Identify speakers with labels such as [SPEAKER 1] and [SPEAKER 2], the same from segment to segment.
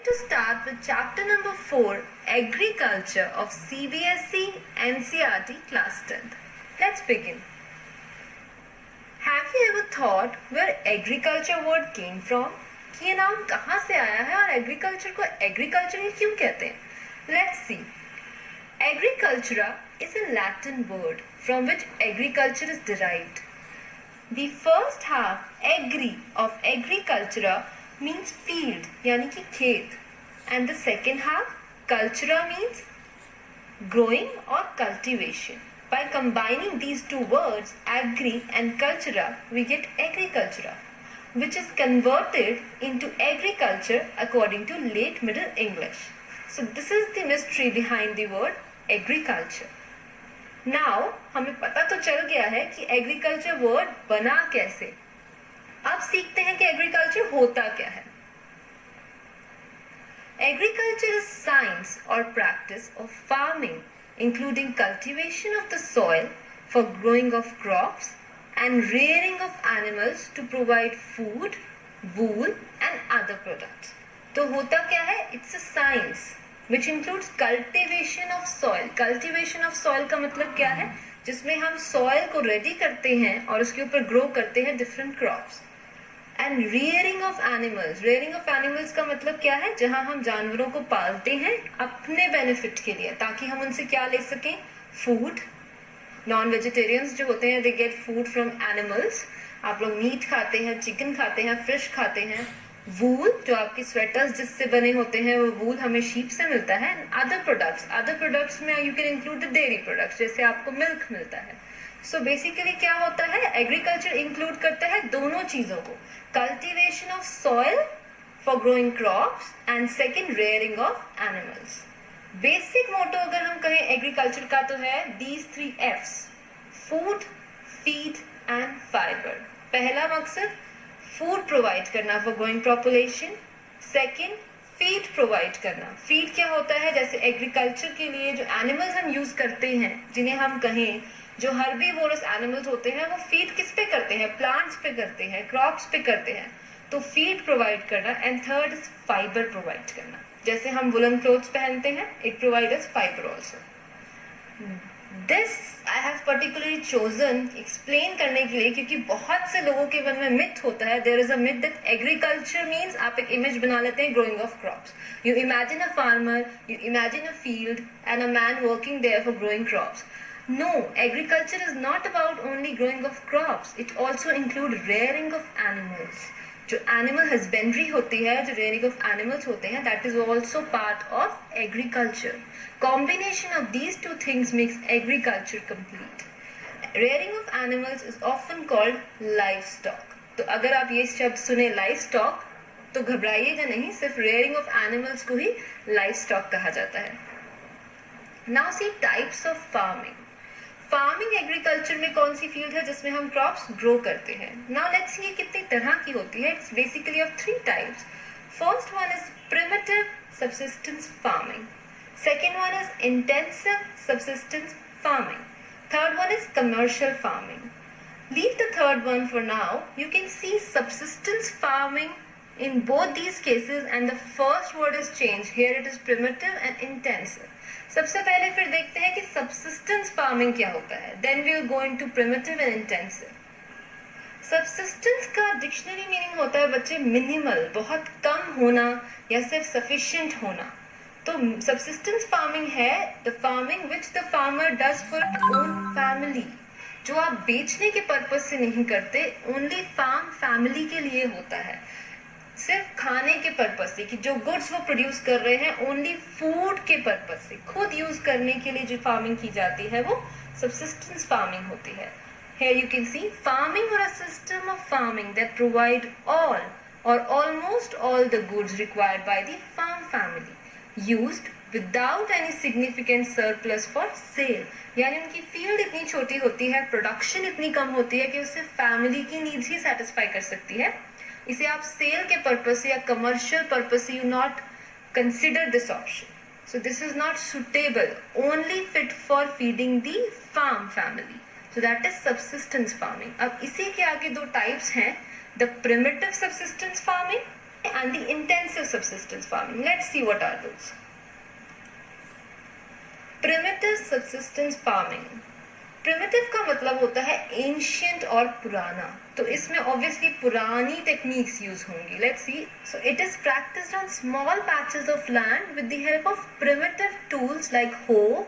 [SPEAKER 1] to start with chapter number 4, Agriculture of CBSE NCERT class 10th. Let's begin. Have you ever thought where agriculture word came from? कि ये नाम कहाँ से आया है और agriculture को agriculture ही क्यों कहते हैं? Let's see. Agricultura is a Latin word from which agriculture is derived. The first half, agri, of agricultura means field, यानी कि खेत, and the second half, cultura means growing or cultivation. By combining these two words, agri and cultura, we get agricultura, which is converted into agriculture according to late Middle English. So this is the mystery behind the word agriculture. Now हमें पता तो चल गया है कि agriculture word बना कैसे. अब सीखते हैं कि agriculture होता क्या है. Agriculture is science or practice of farming, including cultivation of the soil for growing of crops and rearing of animals to provide food, wool and other products. तो होता क्या है? It's a science which includes cultivation of soil. Cultivation of soil का मतलब क्या है? जिसमें हम soil को ready करते हैं और उसके ऊपर grow करते हैं different crops. And rearing of animals. Rearing of animals का मतलब क्या है? जहाँ हम जानवरों को पालते हैं अपने benefit के लिए, ताकि हम उनसे क्या ले सकें? Food. Non-vegetarians जो होते हैं they get food from animals. आप लोग meat खाते हैं, chicken खाते हैं, fish खाते हैं. वूल जो आपकी स्वेटर्स जिससे बने होते हैं वो वूल हमें शीप से मिलता है. अदर प्रोडक्ट्स में you can include the dairy products, जैसे आपको मिल्क मिलता है. सो बेसिकली क्या होता है? एग्रीकल्चर इंक्लूड करता है दोनों चीजों को, cultivation of soil for growing crops and second rearing of animals. Basic motto अगर हम कहें एग्रीकल्चर का तो है these 3 F's, food, feed and fibre. पहला मकसद फूड प्रोवाइड करना for growing population. Second, feed provide करना. फीड क्या होता है? जैसे एग्रीकल्चर के लिए जो एनिमल्स हम यूज करते हैं, जिन्हें हम कहें जो हर्बीवोरस एनिमल्स होते हैं, वो फीड किस पे करते हैं? प्लांट्स पे करते हैं, क्रॉप्स पे करते हैं. तो फीड प्रोवाइड करना. And third is fibre provide करना. जैसे हम वुलन क्लोथ्स पहनते हैं, it provides fibre also. This I have particularly chosen explain करने के लिए, क्योंकि बहुत से लोगों के मन में मिथ होता है. There is a myth that agriculture means, आप एक इमेज बना लेते हैं growing of crops. You imagine a farmer, you imagine a field and a man working there for growing crops. No, agriculture is not about only growing of crops. It also includes rearing of animals. जो animal husbandry होती है, जो rearing of animals होते हैं, that is also part of agriculture. Combination of these two things makes agriculture complete. Rearing of animals is often called livestock. तो अगर आप ये शब्द सुने livestock, तो घबराइएगा नहीं, सिर्फ rearing of animals को ही livestock कहा जाता है. Now see types of farming. Farming agriculture में कौन सी फील्ड है जिसमें हम क्रॉप्स ग्रो करते हैं? नाउ लेट्स सी ये कितनी तरह की होती है. It's basically of 3 types. First one is primitive subsistence farming. Second one is intensive subsistence farming. Third one is commercial farming. Leave the third one for now. You can see subsistence farming in both these cases, and the first word is changed. Here it is primitive and intensive. सबसे पहले फिर देखते हैं कि subsistence farming क्या होता है. Then we will go into primitive and intensive. Subsistence का डिक्शनरी मीनिंग होता है बच्चे मिनिमल, बहुत कम होना या सिर्फ सफिशिएंट होना. तो सबसिस्टेंस फार्मिंग है the farming which the farmer does for own family, जो आप बेचने के पर्पज से नहीं करते, ओनली फार्म फैमिली के लिए होता है, सिर्फ खाने के पर्पज से, कि जो गुड्स वो प्रोड्यूस कर रहे हैं ओनली फूड के पर्पज से, खुद यूज करने के लिए जो फार्मिंग की जाती है वो सबसिस्टेंस फार्मिंग होती है. Here you can see farming or a system of farming that provide all or almost all the goods required by the farm family, used without any significant surplus for sale. यानी उनकी field इतनी छोटी होती है, production इतनी कम होती है कि उससे फैमिली की नीड्स ही सेटिस्फाई कर सकती है. इसे आप सेल के पर्पज से या कमर्शियल पर्पज से you not consider this option. So this is not suitable, only fit for feeding the farm family. So that is subsistence farming. अब इसी के आगे 2 टाइप्स हैं, the primitive subsistence farming and the intensive subsistence farming. Let's see what are those. Primitive subsistence farming. Primitive का मतलब होता है ancient और पुराना, तो इसमें obviously पुरानी techniques use होंगी. Let's see. So it is practiced on small patches of land with the help of primitive tools like hoe,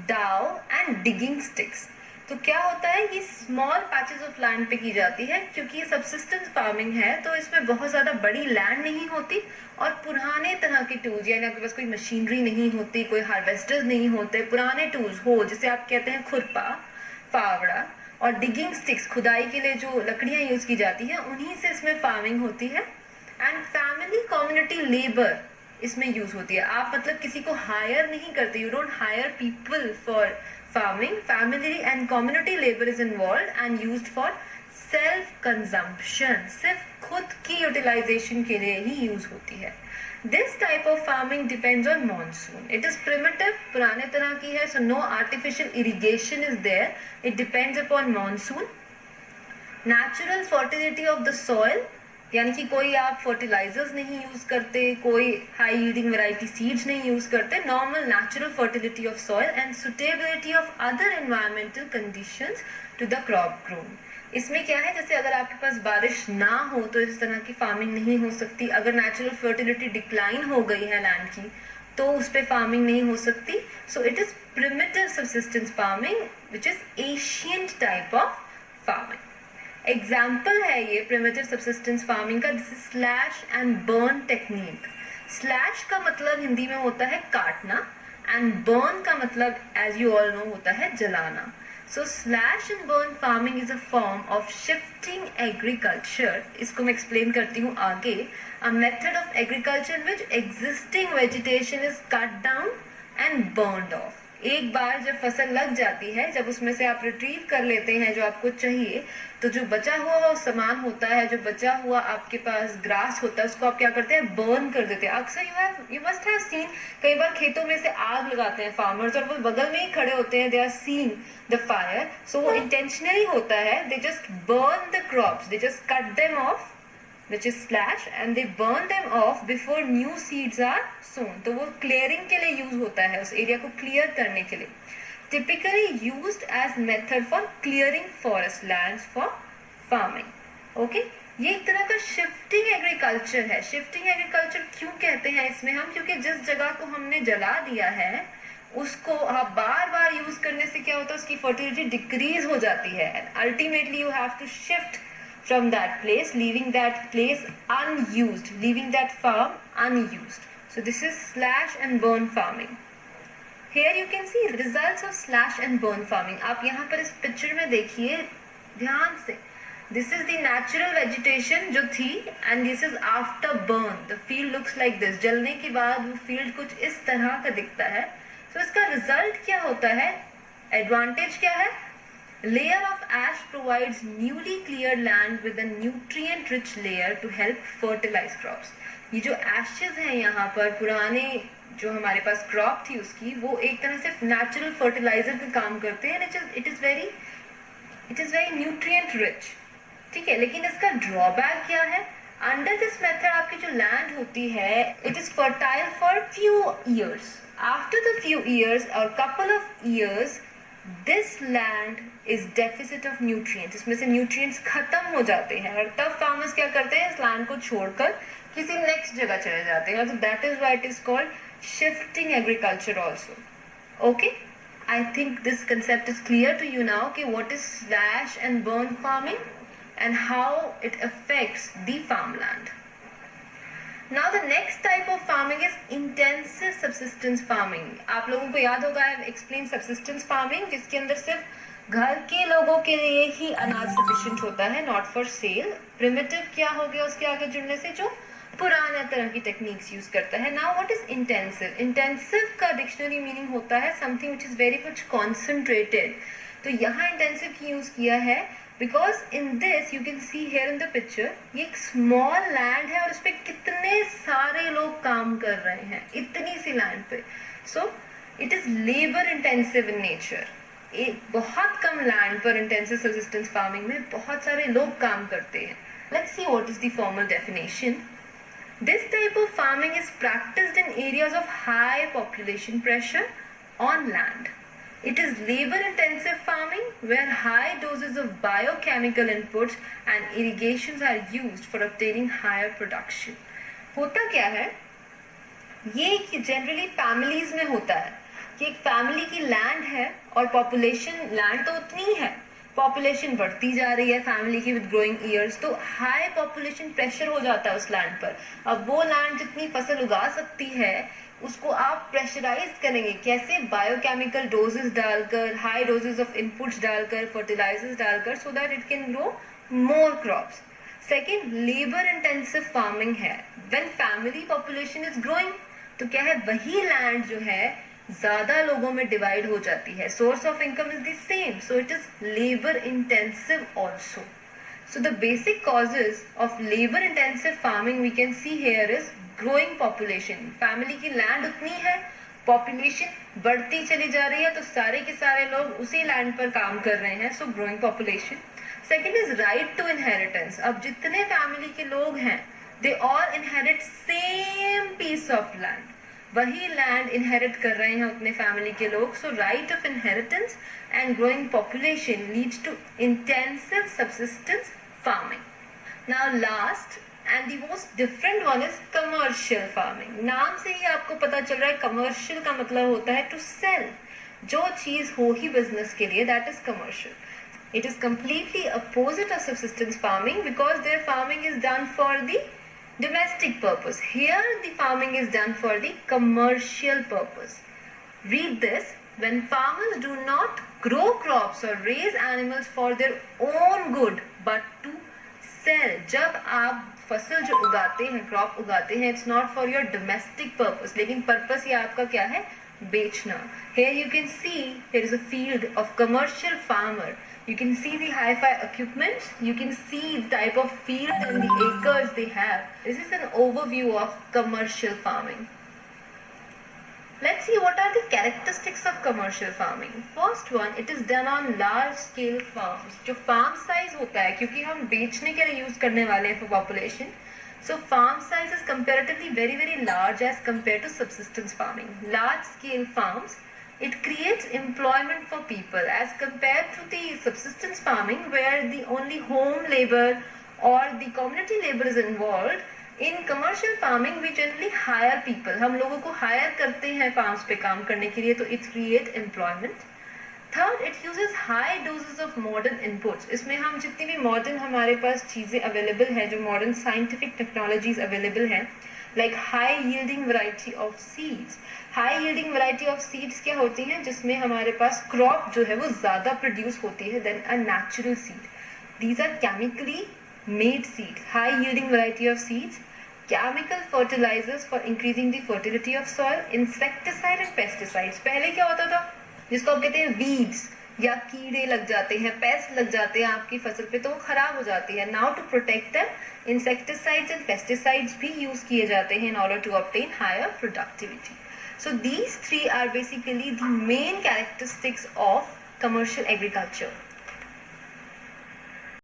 [SPEAKER 1] dhow and digging sticks. तो क्या होता है, ये स्मॉल पैचेस ऑफ लैंड पे की जाती है. क्योंकि ये सबसिस्टेंस फार्मिंग है तो इसमें बहुत ज़्यादा बड़ी लैंड नहीं होती और पुराने तरह के टूल्स, यानी आपके पास कोई मशीनरी नहीं होती, कोई हार्वेस्टर्स नहीं होते, पुराने टूल्स हो जिसे आप कहते हैं खुरपा, फावड़ा और डिगिंग स्टिक्स, खुदाई के लिए जो लकड़ियाँ यूज़ की जाती हैं, उन्हीं से इसमें फार्मिंग होती है. एंड फैमिली कम्युनिटी लेबर इसमें यूज़ होती है. आप मतलब किसी को हायर नहीं करते, you don't hire people for farming. Family and community labor is involved and used for self consumption. सिर्फ खुद की utilization के लिए ही use होती है. This type of farming depends on monsoon. It is primitive, पुराने तरह की है, so no artificial irrigation is there. It depends upon monsoon. Natural fertility of the soil, यानी कि कोई आप फर्टिलाइजर्स नहीं यूज करते, कोई हाई यील्डिंग वैरायटी सीड्स नहीं यूज करते. Normal natural fertility of soil and suitability of other environmental conditions to the crop grown. इसमें क्या है, जैसे अगर आपके पास बारिश ना हो तो इस तरह की फार्मिंग नहीं हो सकती. अगर नेचुरल फर्टिलिटी डिक्लाइन हो गई है लैंड की तो उस पर फार्मिंग नहीं हो सकती. So it is primitive subsistence farming which is ancient type of farming. Example है ये प्रिमिटिव सबसिस्टेंस फार्मिंग का. This is slash and burn technique. Slash का मतलब हिंदी में होता है काटना एंड बर्न का मतलब एज यू ऑल नो होता है जलाना. So slash and burn farming is a form of shifting agriculture. इसको मैं एक्सप्लेन करती हूँ आगे. A method of agriculture which existing vegetation is cut down and burned off. एक बार जब फसल लग जाती है, जब उसमें से आप रिट्रीव कर लेते हैं जो आपको चाहिए, तो जो बचा हुआ सामान होता है, जो बचा हुआ आपके पास ग्रास होता है, उसको आप क्या करते हैं, बर्न कर देते हैं. अक्सर यू मस्ट हैव सीन, कई बार खेतों में से आग लगाते हैं फार्मर्स और वो बगल में ही खड़े होते हैं, they are seeing the fire. So वो इंटेंशनली होता है, they just burn the crops, they just cut them off which is slash and they burn them off before new seeds are sown. तो वो clearing के लिए use होता है, उस एरिया को clear करने के लिए. Typically used as method for clearing forest lands for farming. Okay? ये एक तरह का shifting agriculture है. Shifting agriculture क्यों कहते हैं इसमें हम, क्योंकि जिस जगह को हमने जला दिया है उसको आप बार बार यूज करने से क्या होता है, उसकी फर्टिलिटी डिक्रीज हो जाती है. and ultimately you have to shift from that place, leaving that place unused, leaving that farm unused. So this is slash and burn farming. Here you can see results of slash and burn farming. आप यहाँ पर इस picture में देखिए ध्यान से. This is the natural vegetation जो थी and this is after burn. The field looks like this. जलने के बाद वो field कुछ इस तरह का दिखता है. So इसका result क्या होता है, advantage क्या है? Layer of ash provides newly cleared land with a nutrient-rich layer to help fertilize crops. ये जो ashes हैं यहाँ पर, पुराने जो हमारे पास crop थी उसकी, वो एक तरह से natural fertilizer का काम करते हैं. It is very nutrient-rich. ठीक है, लेकिन इसका drawback क्या है? Under this method आपकी जो land होती है, it is fertile for few years. After the few years or couple of years, this land is deficit of nutrients. इसमें से nutrients खत्म हो जाते हैं और तब farmers क्या करते हैं, इस land को छोड़कर किसी next जगह चले जाते हैं. So that is why it is called shifting agriculture also. Okay, I think this concept is clear to you now. Okay, what is slash and burn farming and how it affects the farmland. Now the next type of farming is intensive subsistence farming. आप लोगों को याद होगा I have explained subsistence farming जिसके अंदर सिर्फ घर के लोगों के लिए ही अनाज sufficient होता है, not for sale. Primitive क्या हो गया उसके आगे जुड़ने से, जो पुराने तरह की टेक्निक्स यूज करता है. Now what is intensive? Intensive का डिक्शनरी मीनिंग होता है something which is very much concentrated. तो यहाँ intensive की यूज किया है because in this you can see here in the picture ये एक small land है और इस पे कितने सारे लोग काम कर रहे हैं इतनी सी land पे. So it is labor intensive in nature. एक बहुत कम land पर intensive subsistence farming में बहुत सारे लोग काम करते हैं. Let's see what is the formal definition. This type of farming is practiced in areas of high population pressure on land. It is labor-intensive farming where high doses of biochemical inputs and irrigations are used for obtaining higher production. होता क्या है, ये generally families में होता है कि एक family की लैंड है और पॉपुलेशन, लैंड तो उतनी ही है, पॉपुलेशन बढ़ती जा रही है फैमिली की विद ग्रोइंग ईयर्स, तो हाई पॉपुलेशन प्रेशर हो जाता है उस लैंड पर. अब वो लैंड जितनी फसल उगा सकती है उसको आप प्रेशराइज करेंगे कैसे, बायोकेमिकल डोजेस डालकर, हाई डोजेस ऑफ इनपुट्स डालकर, फर्टिलाइजर्स डालकर, so that it can grow more crops. Second, labour intensive farming है. When family population is growing तो क्या है, वही लैंड जो है ज्यादा लोगों में डिवाइड हो जाती है. Source of income is the same, so it is labour intensive also. So the basic causes of labor intensive farming we can see here is growing population. Family की land उतनी है, population बढ़ती चली जा रही है, तो सारे के सारे लोग उसी land पर काम कर रहे हैं, so growing population. Second is right to inheritance. अब जितने family के लोग हैं, they all inherit same piece of land. वही land inherit कर रहे हैं उतने family के लोग, so right of inheritance and growing population leads to intensive subsistence farming. Now last and the most different one is commercial farming. नाम से ही आपको पता चल रहा है commercial का मतलब होता है to sell. जो चीज हो ही business के लिए, that is commercial. It is completely opposite of subsistence farming because their farming is done for the domestic purpose. Here the farming is done for the commercial purpose. Read this. When farmers do not grow crops or raise animals for their own good but to sell, जब आप फसल जो उगाते हैं, crop उगाते हैं, it's not for your domestic purpose, लेकिन purpose ये आपका क्या है, बेचना. Here you can see there is a field of commercial farmer. You can see the hi-fi equipment, you can see the type of field and the acres they have. This is an overview of commercial farming. Let's see what are the characteristics of commercial farming. First one, it is done on large scale farms. जो farm size होता है, क्योंकि हम बेचने के लिए use करने वाले हैं for population, so farm size is comparatively very large as compared to subsistence farming. Large scale farms, it creates employment for people as compared to the subsistence farming where the only home labor or the community labor is involved. In commercial farming we generally hire people. हम लोगों को hire करते हैं farms पे काम करने के लिए, तो it create employment. Third, it uses high doses of modern inputs. इसमें हम जितनी भी modern हमारे पास चीजें available हैं, जो modern scientific technologies available हैं, like high yielding variety of seeds. High yielding variety of seeds क्या होती हैं, जिसमें हमारे पास crop जो है वो ज़्यादा produce होती है than a natural seed. These are chemically made seeds. High yielding variety of seeds. Chemical fertilizers for increasing the fertility of soil, insecticide and pesticides. पहले क्या होता था, जिसको आप कहते हैं weeds, या कीड़े लग जाते हैं, पेस्ट लग जाते हैं आपकी फसल पे, तो वो खराब हो जाती है. Now to protect them, insecticides and pesticides भी use किए जाते हैं in order to obtain higher productivity. So these three are basically the main characteristics of commercial agriculture.